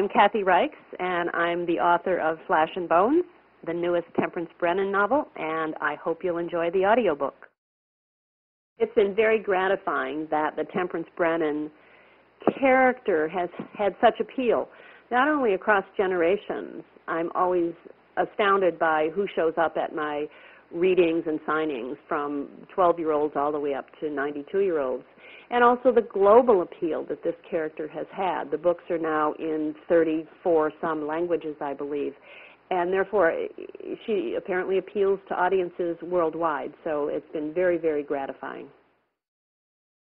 I'm Kathy Reichs, and I'm the author of Flesh and Bones, the newest Temperance Brennan novel, and I hope you'll enjoy the audiobook. It's been very gratifying that the Temperance Brennan character has had such appeal, not only across generations. I'm always astounded by who shows up at my readings and signings, from 12-year-olds all the way up to 92-year-olds, and also the global appeal that this character has had. The books are now in 34-some languages, I believe, and therefore she apparently appeals to audiences worldwide, so it's been very, very gratifying.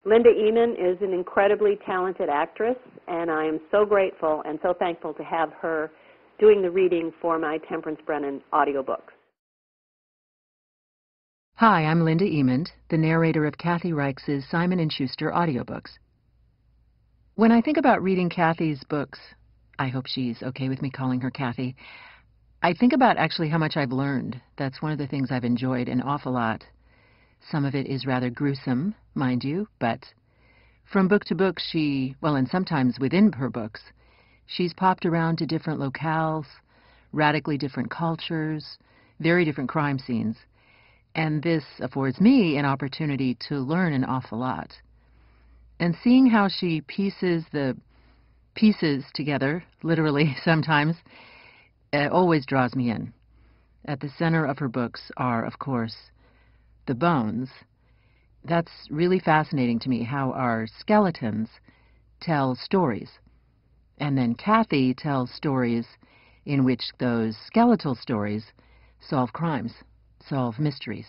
Linda Eman is an incredibly talented actress, and I am so grateful and so thankful to have her doing the reading for my Temperance Brennan audiobooks. Hi, I'm Linda Eman, the narrator of Kathy Reichs' Simon & Schuster audiobooks. When I think about reading Kathy's books, I hope she's okay with me calling her Kathy, I think about actually how much I've learned. That's one of the things I've enjoyed an awful lot. Some of it is rather gruesome, mind you, but from book to book and sometimes within her books, she's popped around to different locales, radically different cultures, very different crime scenes. And this affords me an opportunity to learn an awful lot. And seeing how she pieces the pieces together, literally sometimes, always draws me in. At the center of her books are, of course, the bones. That's really fascinating to me, how our skeletons tell stories. And then Kathy tells stories in which those skeletal stories solve crimes, solve mysteries.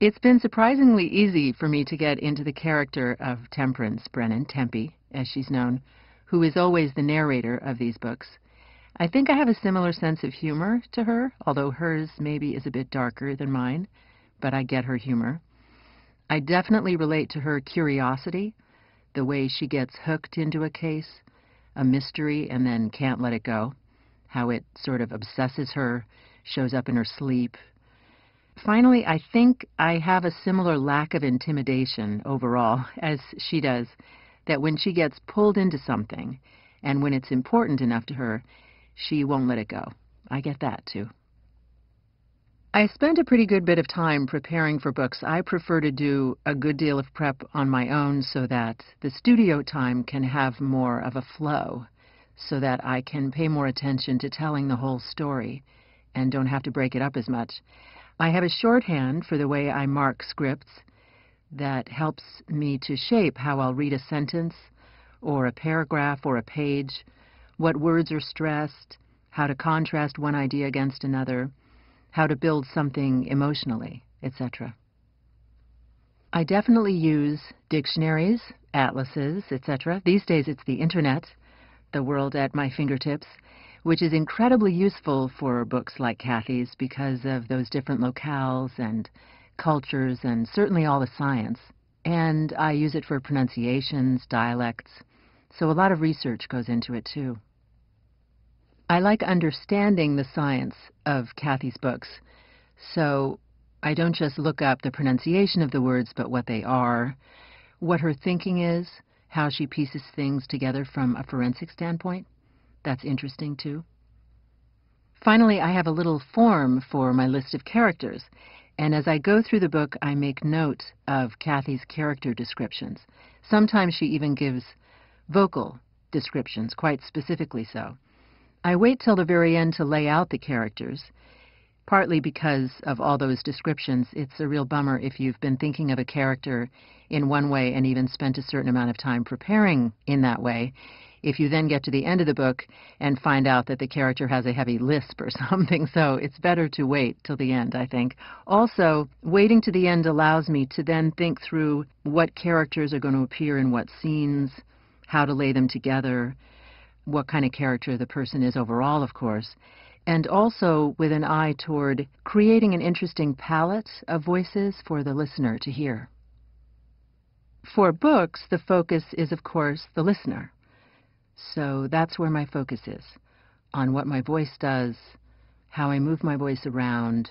It's been surprisingly easy for me to get into the character of Temperance Brennan, Tempe, as she's known, who is always the narrator of these books. I think I have a similar sense of humor to her, although hers maybe is a bit darker than mine, but I get her humor. I definitely relate to her curiosity, the way she gets hooked into a case, a mystery, and then can't let it go, how it sort of obsesses her, shows up in her sleep. Finally, I think I have a similar lack of intimidation overall, as she does, that when she gets pulled into something, and when it's important enough to her, she won't let it go. I get that, too. I spent a pretty good bit of time preparing for books. I prefer to do a good deal of prep on my own so that the studio time can have more of a flow, so that I can pay more attention to telling the whole story and don't have to break it up as much. I have a shorthand for the way I mark scripts that helps me to shape how I'll read a sentence or a paragraph or a page, what words are stressed, how to contrast one idea against another, how to build something emotionally, etc. I definitely use dictionaries, atlases, etc. These days it's the internet, the world at my fingertips, which is incredibly useful for books like Kathy's because of those different locales and cultures and certainly all the science. And I use it for pronunciations, dialects, so a lot of research goes into it too. I like understanding the science of Kathy's books, so I don't just look up the pronunciation of the words, but what they are, what her thinking is, how she pieces things together from a forensic standpoint. That's interesting, too. Finally, I have a little form for my list of characters, and as I go through the book, I make note of Kathy's character descriptions. Sometimes she even gives vocal descriptions, quite specifically so. I wait till the very end to lay out the characters, partly because of all those descriptions. It's a real bummer if you've been thinking of a character in one way and even spent a certain amount of time preparing in that way, if you then get to the end of the book and find out that the character has a heavy lisp or something. So it's better to wait till the end, I think. Also, waiting to the end allows me to then think through what characters are going to appear in what scenes, how to lay them together, what kind of character the person is overall, of course, and also with an eye toward creating an interesting palette of voices for the listener to hear. For books, the focus is, of course, the listener. So that's where my focus is, on what my voice does, how I move my voice around,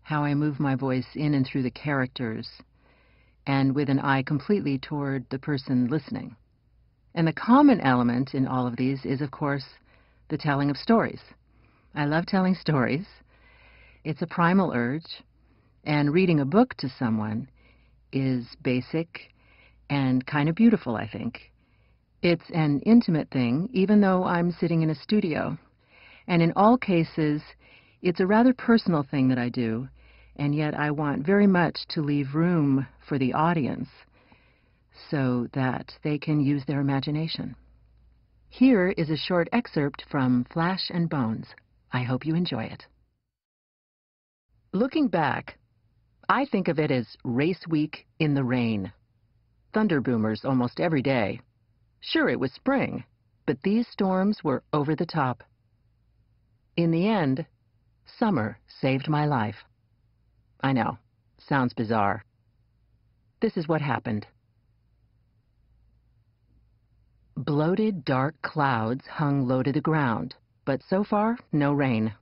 how I move my voice in and through the characters, and with an eye completely toward the person listening. And the common element in all of these is, of course, the telling of stories. I love telling stories. It's a primal urge, and reading a book to someone is basic and kind of beautiful, I think. It's an intimate thing, even though I'm sitting in a studio. And in all cases, it's a rather personal thing that I do, and yet I want very much to leave room for the audience so that they can use their imagination. Here is a short excerpt from Flesh and Bones. I hope you enjoy it. Looking back, I think of it as race week in the rain. Thunder boomers almost every day. Sure, it was spring, but these storms were over the top. In the end, summer saved my life. I know, sounds bizarre. This is what happened. Bloated, dark clouds hung low to the ground, but so far, no rain.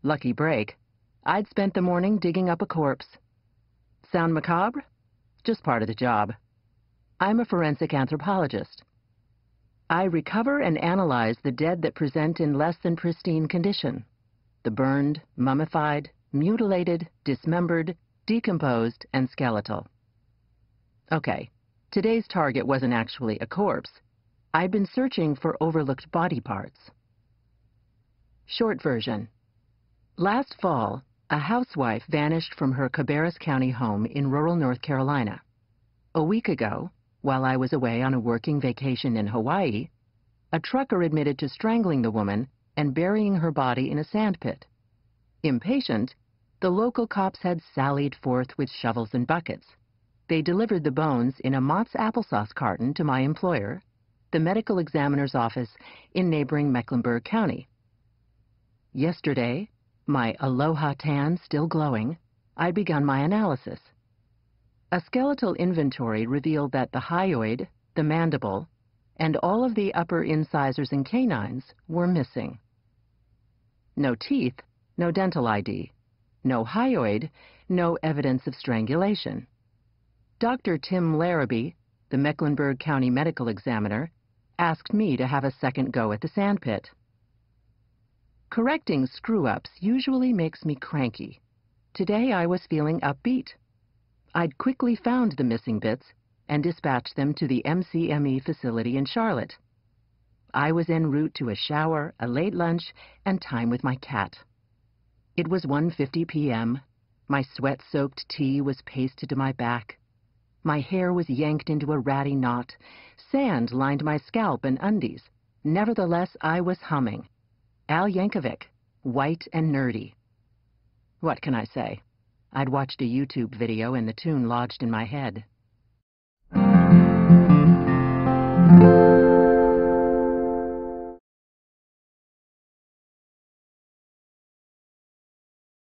Lucky break. I'd spent the morning digging up a corpse. Sound macabre? Just part of the job. I'm a forensic anthropologist. I recover and analyze the dead that present in less than pristine condition. The burned, mummified, mutilated, dismembered, decomposed, and skeletal. Okay, today's target wasn't actually a corpse. I'd been searching for overlooked body parts. Short version. Last fall, a housewife vanished from her Cabarrus County home in rural North Carolina. A week ago, while I was away on a working vacation in Hawaii, a trucker admitted to strangling the woman and burying her body in a sandpit. Impatient, the local cops had sallied forth with shovels and buckets. They delivered the bones in a Mott's applesauce carton to my employer, the medical examiner's office in neighboring Mecklenburg County. Yesterday, my aloha tan still glowing, I'd begun my analysis. A skeletal inventory revealed that the hyoid, the mandible, and all of the upper incisors and canines were missing. No teeth, no dental ID. No hyoid, no evidence of strangulation. Dr. Tim Larrabee, the Mecklenburg County medical examiner, asked me to have a second go at the sandpit. Correcting screw-ups usually makes me cranky. Today I was feeling upbeat. I'd quickly found the missing bits and dispatched them to the MCME facility in Charlotte. I was en route to a shower, a late lunch, and time with my cat. It was 1:50 p.m. My sweat-soaked tee was pasted to my back. My hair was yanked into a ratty knot. Sand lined my scalp and undies. Nevertheless, I was humming. Al Yankovic, white and nerdy. What can I say? I'd watched a YouTube video and the tune lodged in my head.